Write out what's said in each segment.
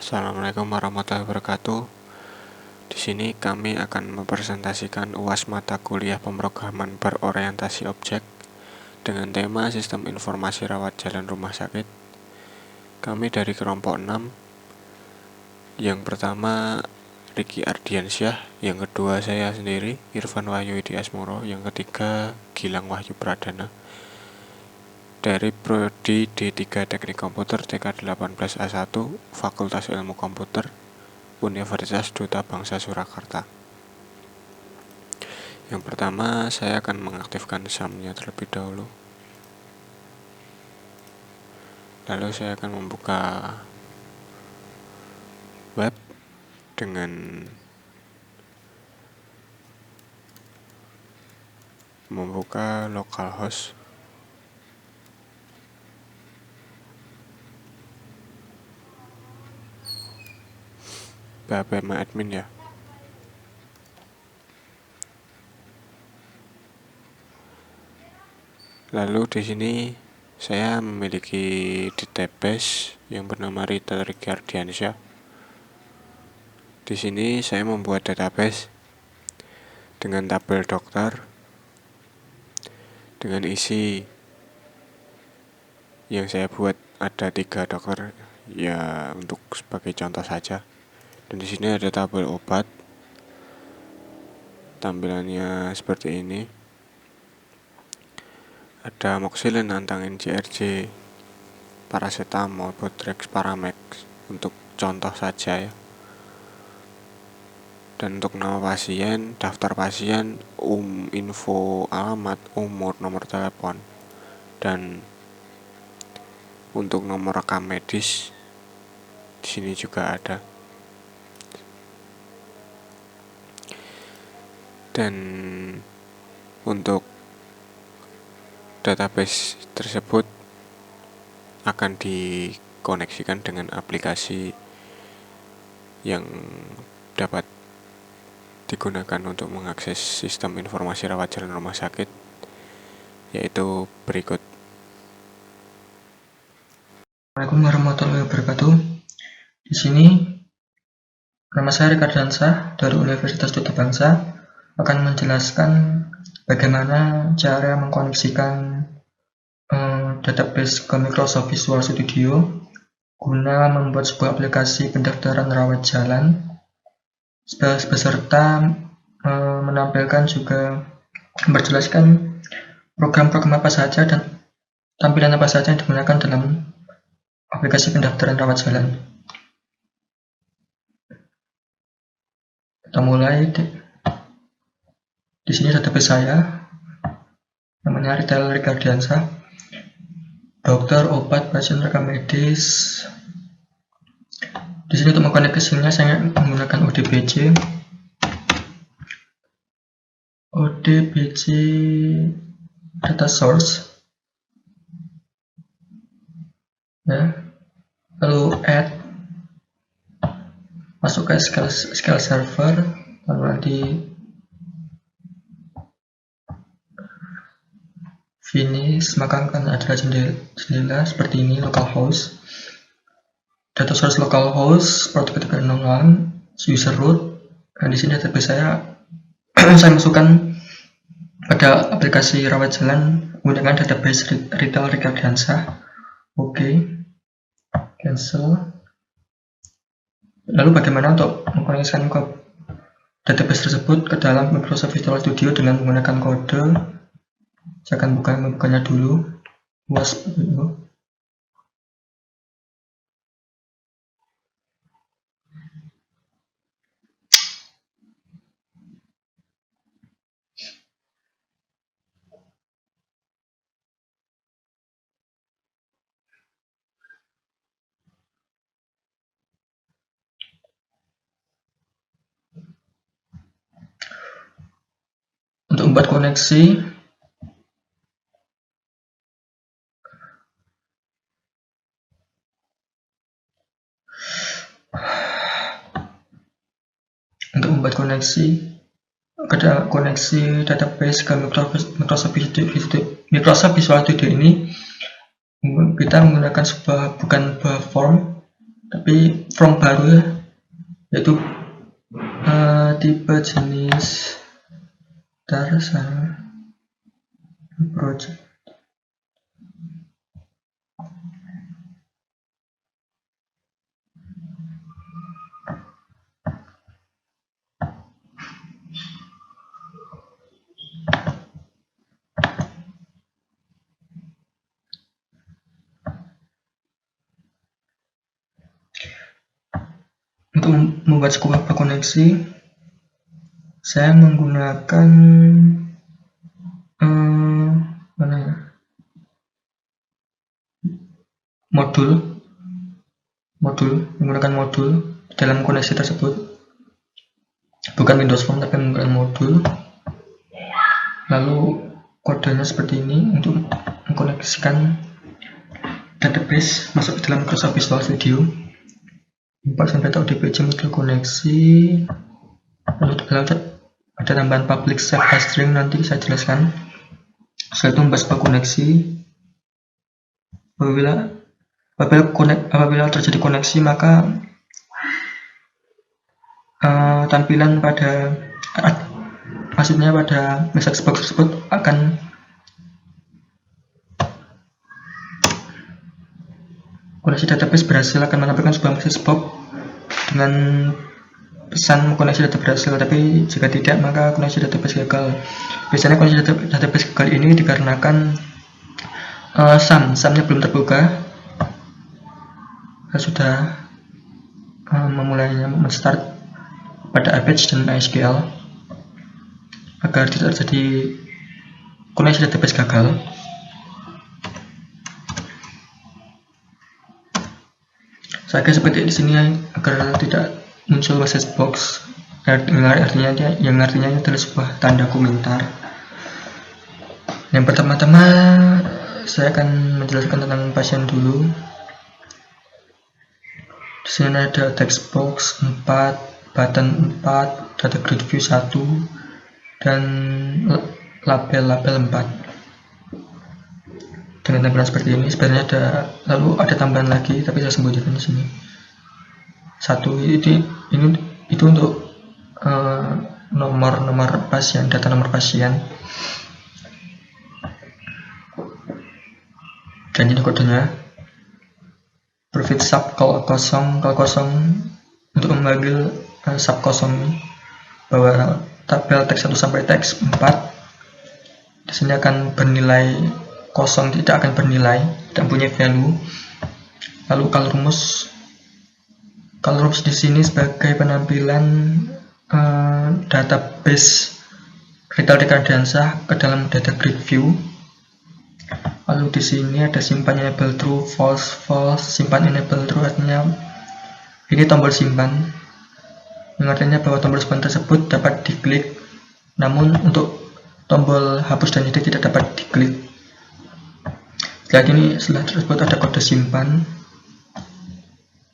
Assalamualaikum warahmatullahi wabarakatuh. Di sini kami akan mempresentasikan UAS mata kuliah pemrograman berorientasi objek dengan tema Sistem Informasi Rawat Jalan Rumah Sakit. Kami dari kelompok 6. Yang pertama Riki Ardiansyah, yang kedua saya sendiri Irfan Wahyu Widi Asmoro, yang ketiga Gilang Wahyu Pradana dari Prodi D3 Teknik Komputer TK18A1 Fakultas Ilmu Komputer Universitas Duta Bangsa Surakarta. Yang pertama saya akan mengaktifkan SAM-nya terlebih dahulu. Lalu saya akan membuka web dengan membuka localhost. PHP admin ya. Lalu di sini saya memiliki database yang bernama Rita Riki Ardiansyah. Di sini saya membuat database dengan tabel dokter dengan isi yang saya buat ada 3 dokter ya, untuk sebagai contoh saja. Dan di sini ada tabel obat, tampilannya seperti ini. Ada amoxicillin, antangin, JRJ, paracetamol, Bodrex, Paramex untuk contoh saja ya. Dan untuk nama pasien, daftar pasien, info alamat, umur, nomor telepon, dan untuk nomor rekam medis di sini juga ada. Dan untuk database tersebut akan dikoneksikan dengan aplikasi yang dapat digunakan untuk mengakses sistem informasi rawat jalan rumah sakit, yaitu berikut. Assalamualaikum warahmatullahi wabarakatuh. Di sini nama saya Riki Ardiansyah dari Universitas Duta Bangsa akan menjelaskan bagaimana cara mengkoneksikan database ke Microsoft Visual Studio guna membuat sebuah aplikasi pendaftaran rawat jalan, beserta menampilkan juga menjelaskan program-program apa saja dan tampilan apa saja yang digunakan dalam aplikasi pendaftaran rawat jalan. Kita mulai. Di sini database saya, namanya Riki Ardiansyah. Dokter, obat, pasien, rekam medis. Di sini untuk mengkoneksinya saya menggunakan ODBC data source. Ya. Lalu add, masuk ke SQL server, lalu nanti finish, maka akan ada jendela seperti ini, localhost, data source localhost, port 3.0.1, user root. Dan di sini database saya saya masukkan pada aplikasi rawat jalan menggunakan database Riki Ardiansyah. Oke, cancel. Lalu bagaimana untuk mengkoneksikan ke database tersebut ke dalam Microsoft Visual Studio dengan menggunakan kode. Saya akan membukanya dulu. UAS dulu. Untuk membuat koneksi, koneksi database ke Microsoft Visual Studio ini kita menggunakan bukan form, tapi from baru ya, yaitu tipe jenis Tarzan project. Untuk membuat sebuah koneksi, saya menggunakan menggunakan modul dalam koneksi tersebut, bukan Windows Phone tapi menggunakan modul. Lalu kodenya seperti ini untuk mengkoneksikan database masuk ke dalam Microsoft Visual Studio. Import sampai ODBC modul koneksi. Lalu ada tambahan public save as string, nanti saya jelaskan. Setelah itu membuat sebuah koneksi. Apabila terjadi koneksi, maka tampilan pada message box tersebut akan koneksi database berhasil, akan menampilkan sebuah message box dengan pesan koneksi database berhasil. Tapi jika tidak, maka koneksi database gagal. Biasanya koneksi database gagal ini dikarenakan sumnya belum terbuka. Saya sudah memulainya, menstart pada Apache dan MySQL agar tidak terjadi koneksi database gagal. Saya akan seperti di sini agar tidak muncul message box, yang artinya adalah sebuah tanda komentar. Yang pertama-tama saya akan menjelaskan tentang pasien dulu. Di sini ada text box 4, button 4, data grid view 1, dan label 4. Dengan tampilan seperti ini. Sebenarnya lalu ada tambahan lagi, tapi saya sembunyikan di sini. Itu untuk nomor pasien, data nomor pasien. Dan ini kodenya. Provide sub call kosong untuk memanggil sub kosong bahwa tabel teks 1 sampai teks 4 di sini akan bernilai kosong, tidak akan bernilai, tidak punya value. Lalu kalau rumus di sini sebagai penampilan database retail decadenza ke dalam data grid view. Lalu di sini ada simpan enable true, false. Simpan enable true artinya ini tombol simpan, yang artinya bahwa tombol simpan tersebut dapat diklik, namun untuk tombol hapus dan edit tidak dapat diklik. Setelah tersebut ada kode simpan,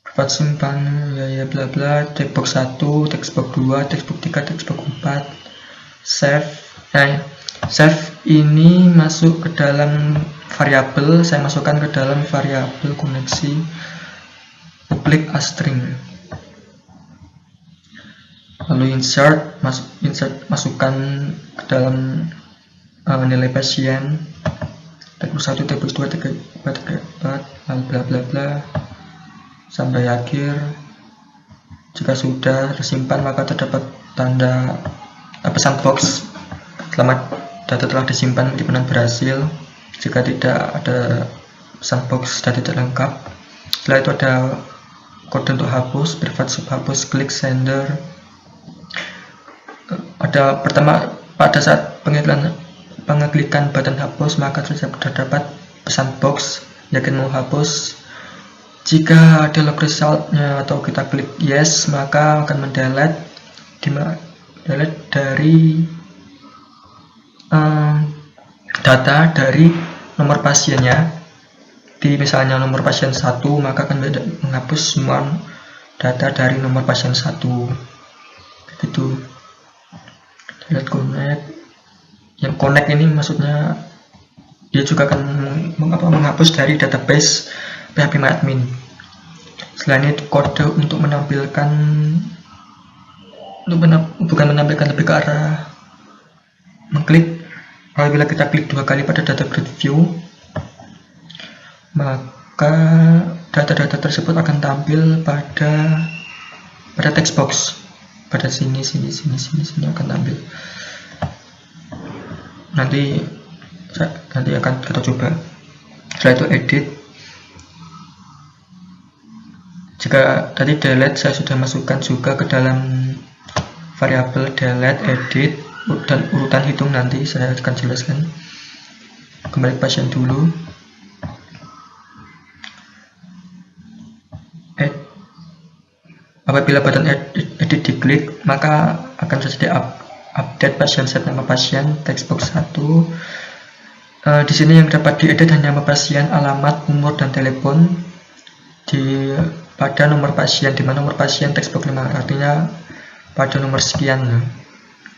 private simpan, ya bla bla, textbox 1, textbox 2, textbox 3, textbox 4, save ini masuk ke dalam variabel, saya masukkan ke dalam variabel koneksi public as string. Lalu insert masukkan ke dalam nilai pasien, textbox 1, textbox 2, textbox 4, bla bla bla sampai akhir. Jika sudah tersimpan, maka terdapat tanda pesan box, selamat, data telah disimpan di penan berhasil. Jika tidak, ada pesan box data tidak lengkap. Setelah itu ada kode untuk hapus, private sub hapus, klik sender. Ada pertama, pada saat pengeklikan button hapus, maka terdapat pesan box yakin mau hapus. Jika ada log resultnya atau kita klik yes, maka akan mendelete dari data dari nomor pasiennya. Di misalnya nomor pasien 1, maka akan menghapus semua data dari nomor pasien 1. Begitu. Lihat connect. Yang connect ini maksudnya dia juga akan menghapus dari database PHPMyAdmin. Selain itu kode untuk menampilkan bukan menampilkan, lebih ke arah mengklik. Apabila kita klik 2 kali pada data grid view, maka data-data tersebut akan tampil pada text box. Pada sini akan tampil. Nanti akan kita coba. Setelah itu edit. Jika tadi delete, saya sudah masukkan juga ke dalam variabel delete, edit, dan urutan hitung nanti saya akan jelaskan. Kembali ke pasien dulu. Apabila button edit diklik, maka akan terjadi update pasien set nama pasien, textbox 1. Di sini yang dapat diedit hanya nama pasien, alamat, umur, dan telepon pada nomor pasien, di mana nomor pasien textbox 5, artinya pada nomor sekian.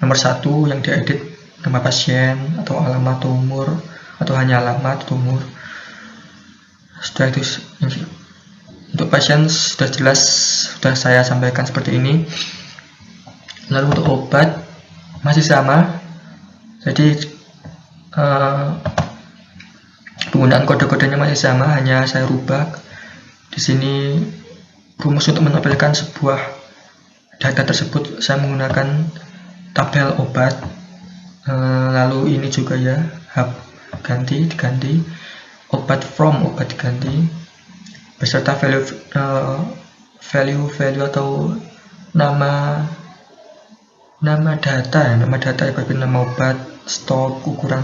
Nomor 1 yang diedit nama pasien atau alamat atau umur, atau hanya alamat atau umur. Setelah itu untuk pasien sudah jelas, sudah saya sampaikan seperti ini. Lalu untuk obat masih sama, jadi penggunaan kode-kodenya masih sama, hanya saya rubah. Di sini rumus untuk menampilkan sebuah data tersebut saya menggunakan tabel obat. Lalu ini juga ya, hub diganti, obat from obat diganti, beserta value atau nama data seperti nama obat, stok, ukuran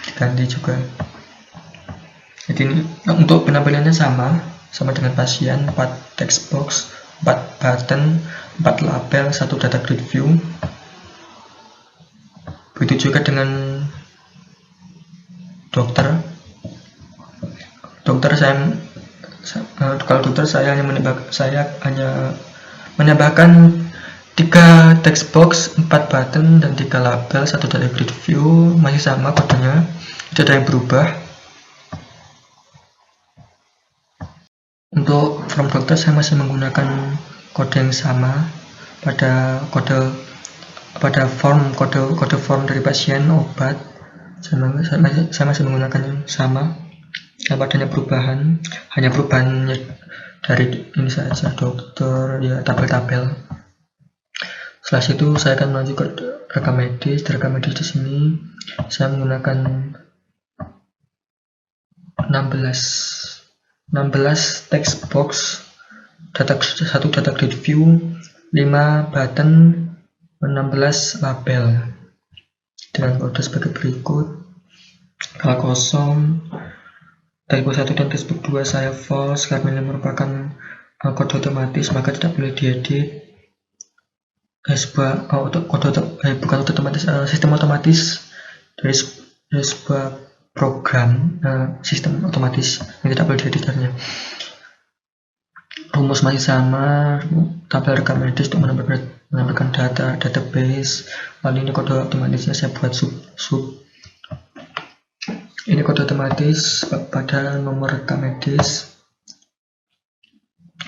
diganti juga. Jadi ini untuk penampilannya sama dengan pasien, 4 text box, 4 button, 4 label, 1 data grid view. Begitu juga dengan dokter. Kalau dokter saya hanya menambahkan 3 text box, 4 button, dan 3 label, 1 data grid view. Masih sama kodenya, tidak ada yang berubah. Untuk from dokter saya masih menggunakan kode yang sama pada kode form dari pasien obat. Saya masih menggunakan yang sama. Tanpa adanya perubahan, hanya perubahannya dari ini saja, dokter, ya, tabel-tabel. Setelah itu saya akan melanjut ke rekam medis. Di rekam medis di sini saya menggunakan 16 text box, 1 data grid view, 5 button, 16 label dengan kode sebagai berikut. Kalau kosong, textbox 1 dan textbox 2 saya false karena ini merupakan kode otomatis, maka tidak boleh diedit. Bukan otomatis, sistem otomatis dari sebuah program, sistem otomatis yang tidak boleh dieditornya. Rumus masih sama, tabel rekam medis untuk menampilkan data database. Lalu ini kode otomatisnya saya buat sub. Ini kode otomatis pada nomor rekam medis.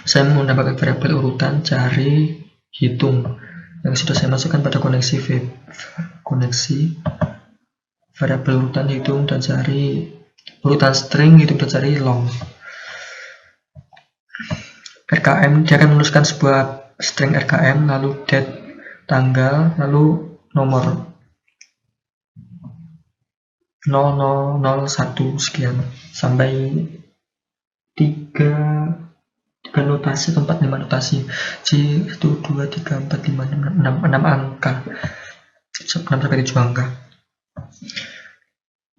Saya menambahkan variabel urutan, cari, hitung yang sudah saya masukkan pada koneksi variabel urutan, hitung, dan cari, urutan string, hitung, dan cari long. RKM, dia akan menuliskan sebuah string RKM, lalu date, tanggal, lalu nomor 0001 sekian sampai 3 notasi atau 4-5 notasi, C1, 2, 3, 4, 5, 6 angka, 6 sampai 7 angka.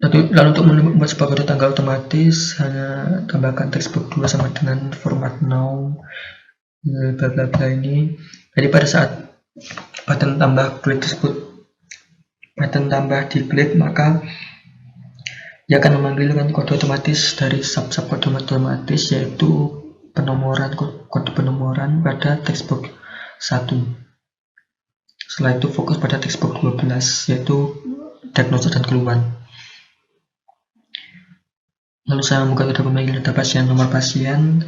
Lalu untuk membuat sebuah kode tanggal otomatis, hanya tambahkan textbox 2 sama dengan format now, bla bla bla ini. Jadi pada saat button tambah diklik, maka dia akan memanggil dengan kode otomatis dari sub kode otomatis, yaitu kode penomoran pada textbox 1. Setelah itu fokus pada textbox 12, yaitu diagnosa dan keluhan. Lalu saya membuka data pemanggilan data pasien, nomor pasien,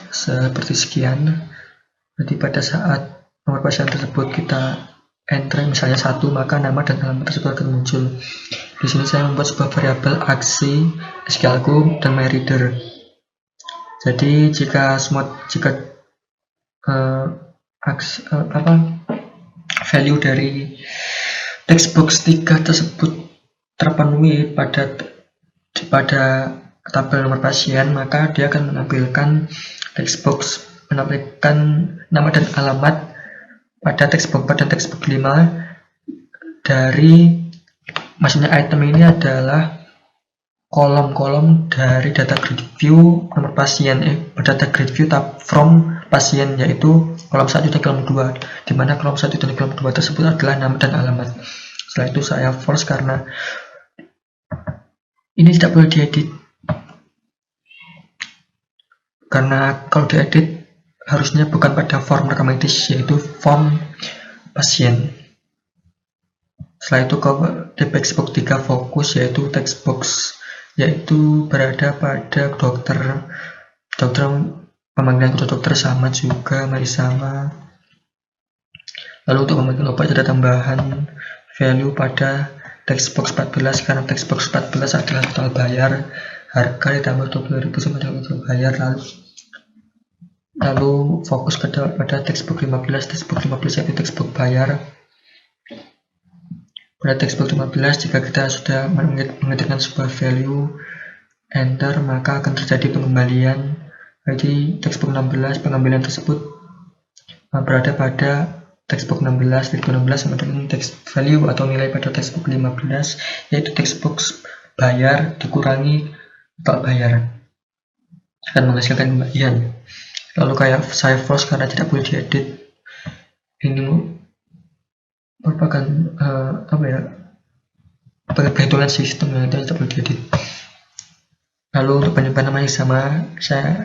seperti sekian. Jadi pada saat nomor pasien tersebut kita enter misalnya 1, maka nama dan alamat tersebut akan muncul. Di sini saya membuat sebuah variabel aksi SQLku dan myReader. Jadi jika value dari textbox 3 tersebut terpenuhi pada tabel nomor pasien, maka dia akan menampilkan nama dan alamat pada textbox 5 dari, maksudnya item ini adalah kolom-kolom dari data grid view nomor pasien, data grid view tab from pasien, yaitu kolom 1 dan kolom 2, di mana kolom 1 dan kolom 2 tersebut adalah nama dan alamat. Setelah itu saya false karena ini tidak boleh diedit, karena kalau diedit harusnya bukan pada form recommendation, yaitu form pasien. Setelah itu ke textbox 3 fokus, yaitu textbox yaitu berada pada dokter pemanggilan dokter sama juga, masih sama. Lalu untuk memanggil obat ada tambahan value pada textbox 14, karena textbox 14 adalah total bayar, harga ditambah 20.000 sama dengan total bayar. Lalu fokus pada textbook 15 yaitu textbook bayar. Pada textbook 15, jika kita sudah mengetikkan sebuah value, enter, maka akan terjadi pengembalian. Jadi textbook 16, pengambilan tersebut berada pada textbook 16 sama dengan text value atau nilai pada textbook 15, yaitu textbook bayar dikurangi total bayar, akan menghasilkan kembalian. Lalu kayak saya false karena tidak boleh diedit. Ini merupakan perhitungan sistem yang tidak boleh diedit. Lalu untuk penyimpanan masih sama, saya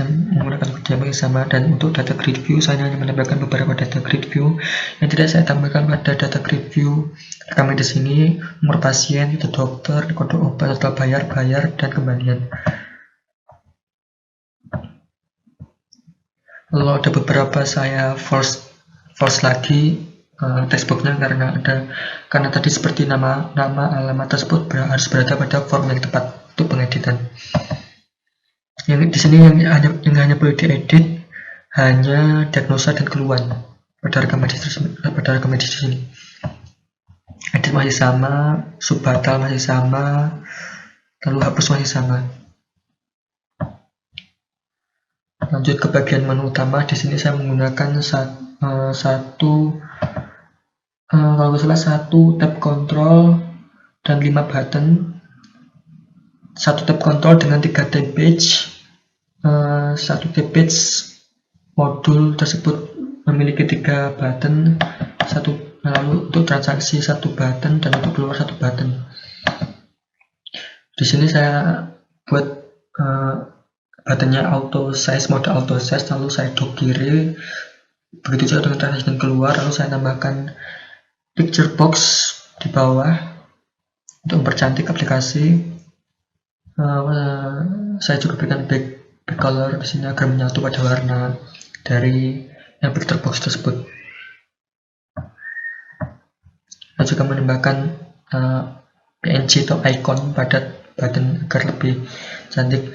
menggunakan kode yang sama, dan untuk data grid view saya hanya menambahkan beberapa data grid view yang tidak saya tambahkan pada data grid view kami di sini: nomor pasien, itu dokter, kode obat, total bayar, dan kembalian. Lalu ada beberapa saya false lagi textbooknya, karena tadi seperti nama alamat tersebut harus berada pada form yang tepat untuk pengeditan. Yang di sini yang hanya boleh diedit hanya diagnosa dan keluhan pada rekam medis di sini. Edit masih sama, subbatal masih sama, lalu hapus masih sama. Lanjut ke bagian menu utama. Di sini saya menggunakan satu tab kontrol dan 5 button. Satu tab kontrol dengan 3 tab page. Satu tab page modul tersebut memiliki 3 button. Lalu untuk transaksi 1 button dan untuk keluar 1 button. Di sini saya buat buttonnya mode auto size, lalu saya dok kiri, begitu juga dengan transaksi dan keluar. Lalu saya tambahkan picture box di bawah untuk mempercantik aplikasi. Saya juga berikan back color di sini agar menyatu pada warna dari yang picture box tersebut. Saya juga menambahkan PNG atau icon pada button agar lebih cantik.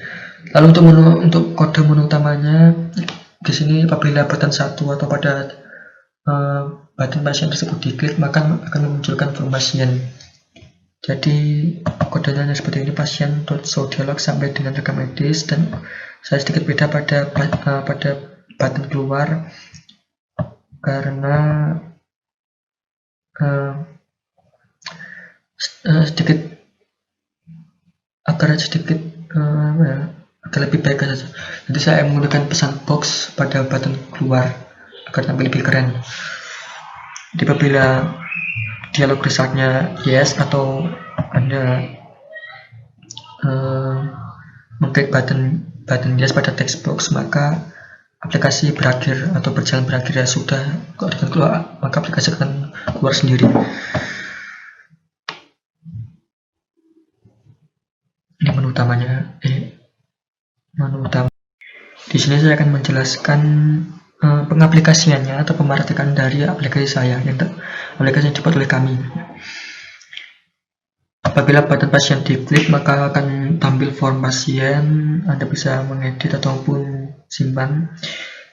Lalu untuk kode menu utamanya, di sini apabila button 1 atau pada button pasien tersebut diklik, maka akan memunculkan form pasien. Jadi kodenya seperti ini: pasien.show dialog sampai dengan rekam medis, dan saya sedikit beda pada button keluar karena agar lebih baik saja. Jadi saya menggunakan pesan box pada button keluar agar tampil lebih keren. Jadi apabila dialog resultnya yes atau Anda mengklik button yes pada text box, maka aplikasi berakhir atau berjalan berakhir. Ya sudah, kalau akan keluar, maka aplikasi akan keluar sendiri. Ini menu utamanya. Di sini saya akan menjelaskan pengaplikasiannya atau pemakaian dari aplikasi saya, aplikasi yang dibuat oleh kami. Apabila button pasien diklik, maka akan tampil form pasien. Anda bisa mengedit ataupun simpan.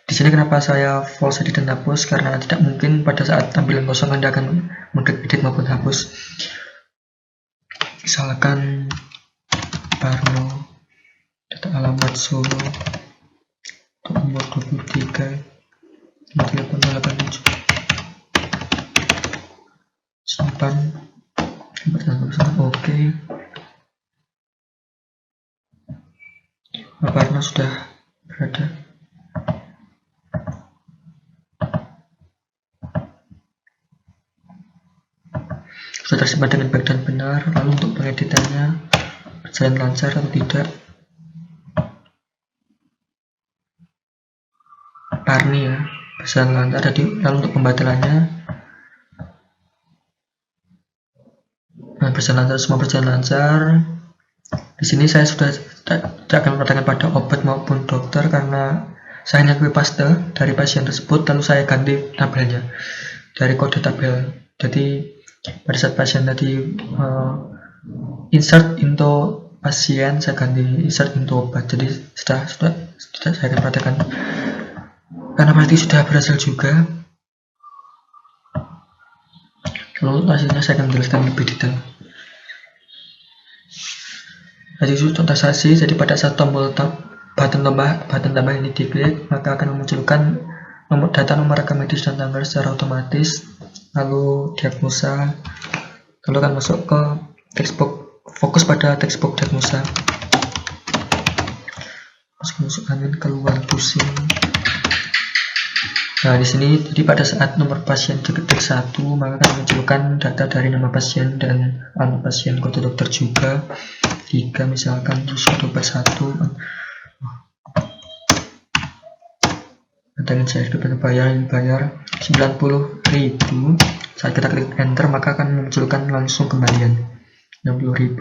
Di sini kenapa saya false edit dan hapus? Karena tidak mungkin pada saat tampilan kosong Anda akan mengedit maupun hapus. Misalkan Parno, data alamat Solo, umur 23, 8887. Simpan. Oke. Parno sudah berada. Sudah tersimpan dengan baik dan benar. Lalu untuk pengeditannya berjalan lancar atau tidak? Parni ya, berjalan lancar. Jadi lalu untuk pembatalannya berjalan lancar, semua berjalan lancar. Di sini saya sudah tidak akan memperhatikan pada obat maupun dokter karena saya hanya copy paste dari pasien tersebut lalu saya ganti tabelnya dari kode tabel. Jadi pada saat pasien tadi insert into pasien, saya ganti insert into obat. Jadi sudah saya akan perhatikan karena berarti sudah berhasil juga. Lalu hasilnya saya akan menjelaskan lebih detail. Jadi tuntasasi, jadi pada saat tombol button tambah ini diklik, maka akan memunculkan data nomor rekam medis dan tanggal secara otomatis. Lalu diagnosa, lalu akan masuk ke textbook, fokus pada textbook diagnosa. Masuk angin, keluar pusing. Nah, di sini jadi pada saat nomor pasien diketik 1, maka akan memunculkan data dari nama pasien dan alamat pasien, kode dokter juga. 3 misalkan, terus kode obat 1. Nanti saya bayar 90.000. Saat kita klik enter, maka akan memunculkan langsung kembalian 60.000.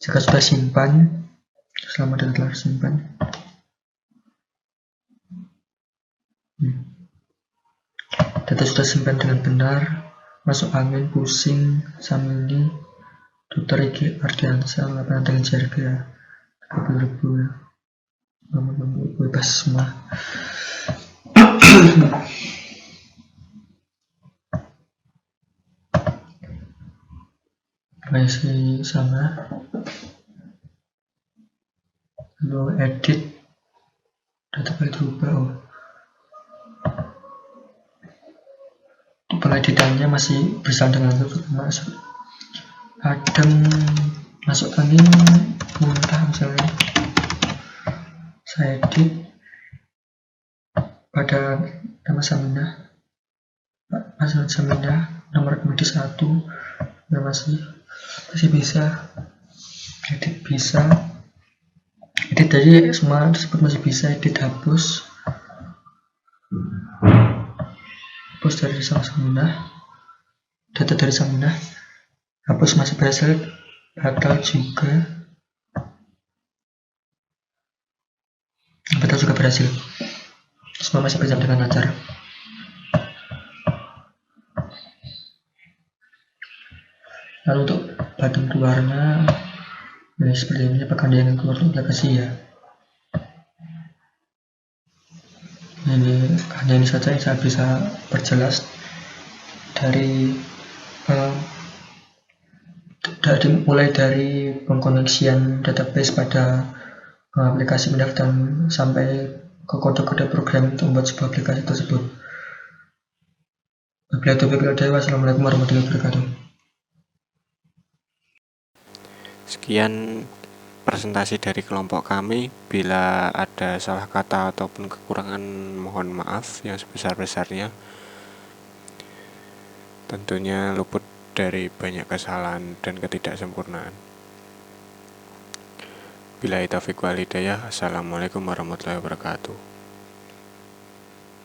Jika sudah simpan, selama data telah simpan. Data sudah simpan dengan benar. Masuk angin, pusing, Samini, Dr. Iki Ardiansa, lapangan tangan Jarga, 30.000 ya. Nomor bebas semua. Masih sama. Lalu edit, data file berubah. Pengeditannya masih berjalan dengan masuk adem, masuk angin, muntah misalnya. Saya edit pada nama Saminah, pasal Saminah, nomor medis 1, ya masih bisa edit, bisa edit, jadi semua tersebut masih bisa edit, hapus dari Saminah, data dari Saminah, hapus masih berhasil, batal juga berhasil, semua masih berjalan dengan lancar. Lalu untuk button keluarnya ini seperti ini, apakah dia ingin keluar aplikasi ya. Hanya ini saja yang saya bisa perjelas dari mulai dari pengkoneksian database pada aplikasi pendaftaran sampai ke kode-kode program untuk membuat sebuah aplikasi tersebut. Wassalamualaikum warahmatullahi wabarakatuh. Sekian presentasi dari kelompok kami. Bila ada salah kata ataupun kekurangan, mohon maaf yang sebesar-besarnya. Tentunya luput dari banyak kesalahan dan ketidaksempurnaan. Billahi taufiq wal hidayah. Assalamualaikum warahmatullahi wabarakatuh.